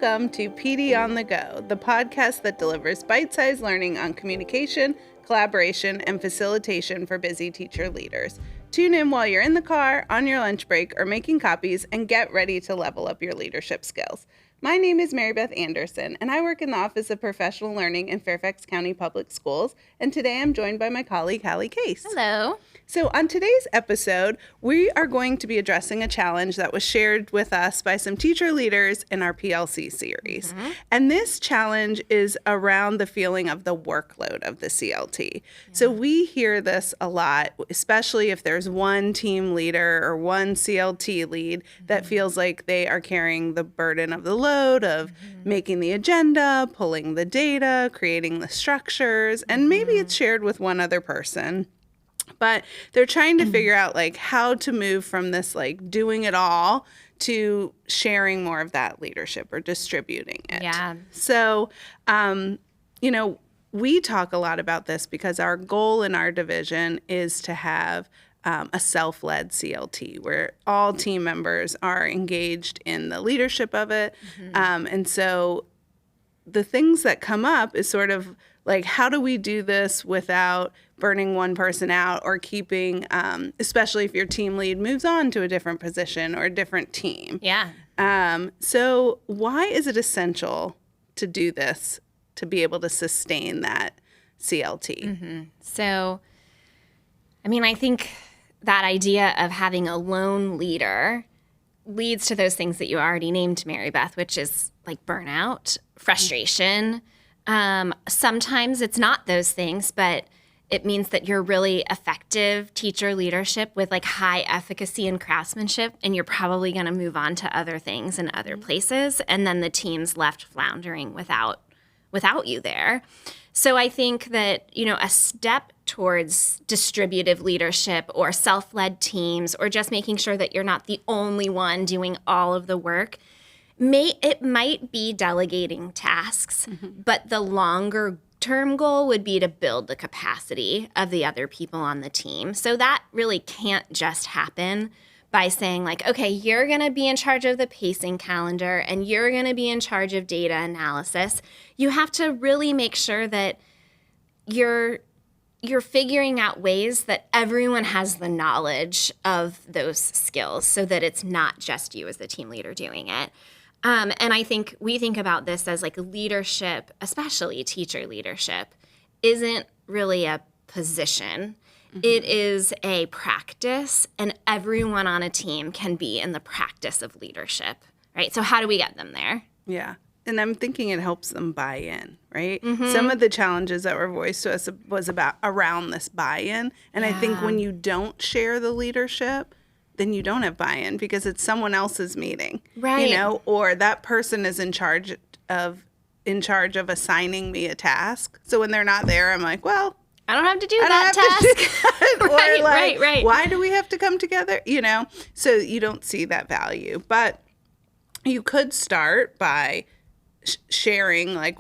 Welcome to PD on the Go, the podcast that delivers bite-sized learning on communication, collaboration, and facilitation for busy teacher leaders. Tune in while you're in the car, on your lunch break, or making copies, and get ready to level up your leadership skills. My name is Mary Beth Anderson, and I work in the Office of Professional Learning in Fairfax County Public Schools, and today I'm joined by my colleague, Hallie Case. Hello. So on today's episode, we are going to be addressing a challenge that was shared with us by some teacher leaders in our PLC series. Mm-hmm. And this challenge is around the feeling of the workload of the CLT. Yeah. So we hear this a lot, especially if there's one team leader or one CLT lead that feels like they are carrying the burden of the load of making the agenda, pulling the data, creating the structures, and maybe it's shared with one other person. But they're trying to figure out like how to move from this like doing it all to sharing more of that leadership or distributing it. Yeah. So, we talk a lot about this because our goal in our division is to have a self-led CLT where all team members are engaged in the leadership of it. And so the things that come up is sort of like, how do we do this without burning one person out or keeping, especially if your team lead moves on to a different position or a different team? Yeah. So why is it essential to do this to be able to sustain that CLT? So, I think that idea of having a lone leader leads to those things that you already named, Mary Beth, which is like burnout, frustration. Sometimes it's not those things, but it means that you're really effective teacher leadership with like high efficacy and craftsmanship, and you're probably going to move on to other things in other places, and then the team's left floundering without you there. So I think that, a step towards distributive leadership or self-led teams or just making sure that you're not the only one doing all of the work, it might be delegating tasks, but the longer term goal would be to build the capacity of the other people on the team. So that really can't just happen by saying like, okay, you're going to be in charge of the pacing calendar and you're going to be in charge of data analysis. You have to really make sure that you're figuring out ways that everyone has the knowledge of those skills so that it's not just you as the team leader doing it. And I think we think about this as like leadership, especially teacher leadership, isn't really a position. It is a practice, and everyone on a team can be in the practice of leadership, right? So how do we get them there? Yeah. And I'm thinking it helps them buy in, right? Some of the challenges that were voiced to us was around this buy-in. And I think when you don't share the leadership, then you don't have buy-in because it's someone else's meeting, right? Or that person is in charge of assigning me a task. So when they're not there, I'm like, well, I don't have to do that task. Right. Why do we have to come together? So you don't see that value. But you could start by sharing like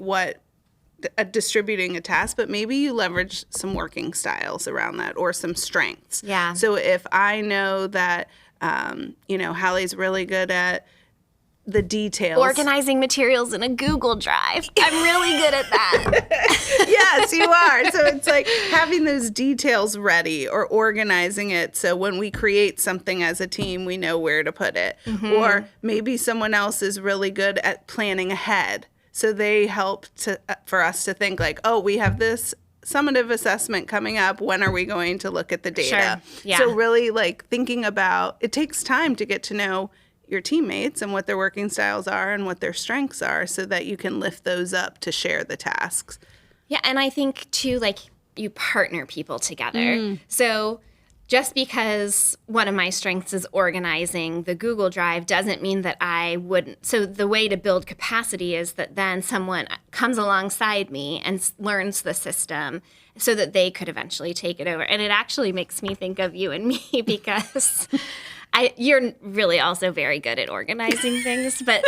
distributing a task, but maybe you leverage some working styles around that or some strengths. Yeah. So if I know that, Hallie's really good at the details. Organizing materials in a Google Drive. I'm really good at that. Yes, you are. So it's like having those details ready or organizing it so when we create something as a team, we know where to put it. Or maybe someone else is really good at planning ahead. So they help for us to think like, oh, we have this summative assessment coming up. When are we going to look at the data? Sure. Yeah. So really like thinking about, it takes time to get to know your teammates and what their working styles are and what their strengths are so that you can lift those up to share the tasks. Yeah, and I think too, like you partner people together. So just because one of my strengths is organizing the Google Drive doesn't mean that I wouldn't. So the way to build capacity is that then someone comes alongside me and learns the system so that they could eventually take it over. And it actually makes me think of you and me because you're really also very good at organizing things, but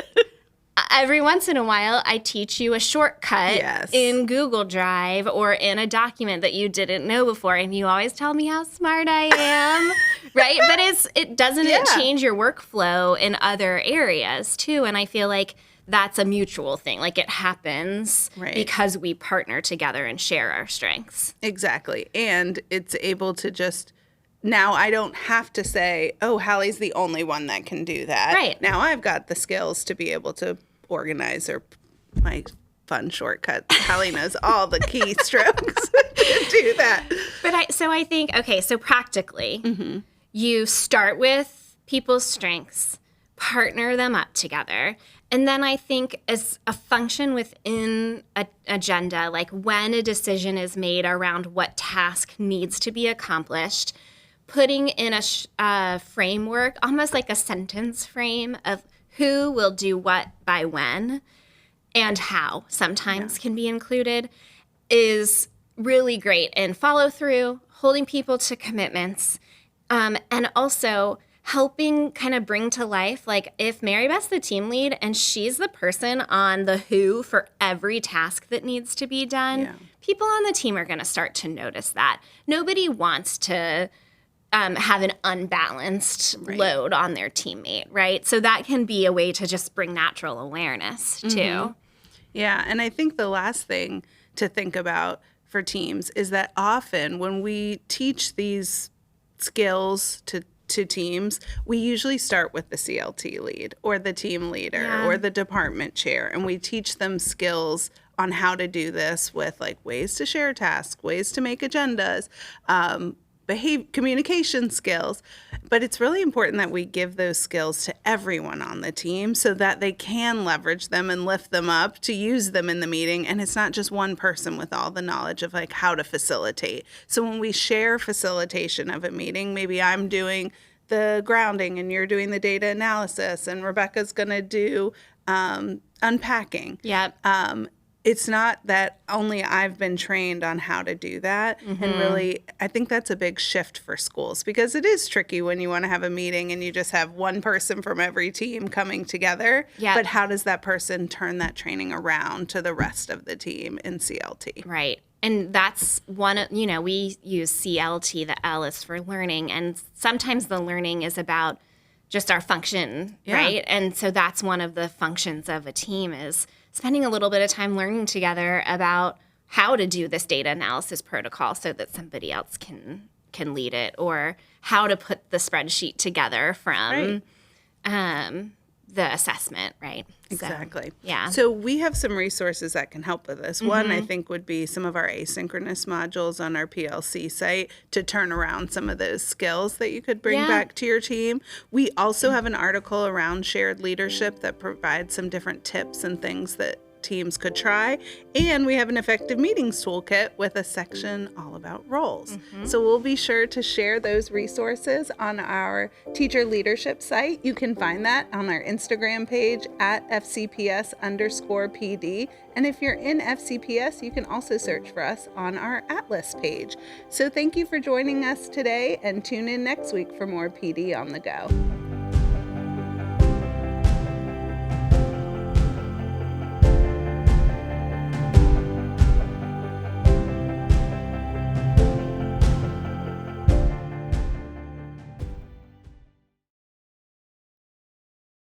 every once in a while I teach you a shortcut in Google Drive or in a document that you didn't know before, and you always tell me how smart I am, right? But it doesn't change your workflow in other areas too, and I feel like that's a mutual thing. Like it happens Right. because we partner together and share our strengths. Exactly. And it's able to just, now I don't have to say, oh, Hallie's the only one that can do that. Right. Now I've got the skills to be able to organize or my fun shortcuts. Hallie knows all the keystrokes to do that. But I think, okay, so practically, you start with people's strengths, partner them up together. And then I think as a function within an agenda, like when a decision is made around what task needs to be accomplished, putting in a framework, almost like a sentence frame of who will do what by when and how sometimes can be included, is really great in follow through, holding people to commitments, and also helping kind of bring to life, like if Mary Beth's the team lead and she's the person on the who for every task that needs to be done, people on the team are going to start to notice that. Nobody wants to have an unbalanced load on their teammate, right? So that can be a way to just bring natural awareness too. Yeah, and I think the last thing to think about for teams is that often when we teach these skills to teams, we usually start with the CLT lead or the team leader or the department chair, and we teach them skills on how to do this with like ways to share tasks, ways to make agendas, communication skills. But it's really important that we give those skills to everyone on the team so that they can leverage them and lift them up to use them in the meeting. And it's not just one person with all the knowledge of like how to facilitate. So when we share facilitation of a meeting, maybe I'm doing the grounding and you're doing the data analysis and Rebecca's going to do unpacking. Yep. It's not that only I've been trained on how to do that. And really, I think that's a big shift for schools because it is tricky when you want to have a meeting and you just have one person from every team coming together. Yep. But how does that person turn that training around to the rest of the team in CLT? Right. And that's one, we use CLT, the L is for learning. And sometimes the learning is about just our function, right? And so that's one of the functions of a team is spending a little bit of time learning together about how to do this data analysis protocol so that somebody else can lead it, or how to put the spreadsheet together from the assessment, right? Exactly. Yeah. So we have some resources that can help with this. One, I think, would be some of our asynchronous modules on our PLC site to turn around some of those skills that you could bring back to your team. We also have an article around shared leadership that provides some different tips and things that teams could try. And we have an effective meetings toolkit with a section all about roles. So we'll be sure to share those resources on our teacher leadership site. You can find that on our Instagram page at FCPS_PD. And if you're in FCPS, you can also search for us on our Atlas page. So thank you for joining us today and tune in next week for more PD on the Go.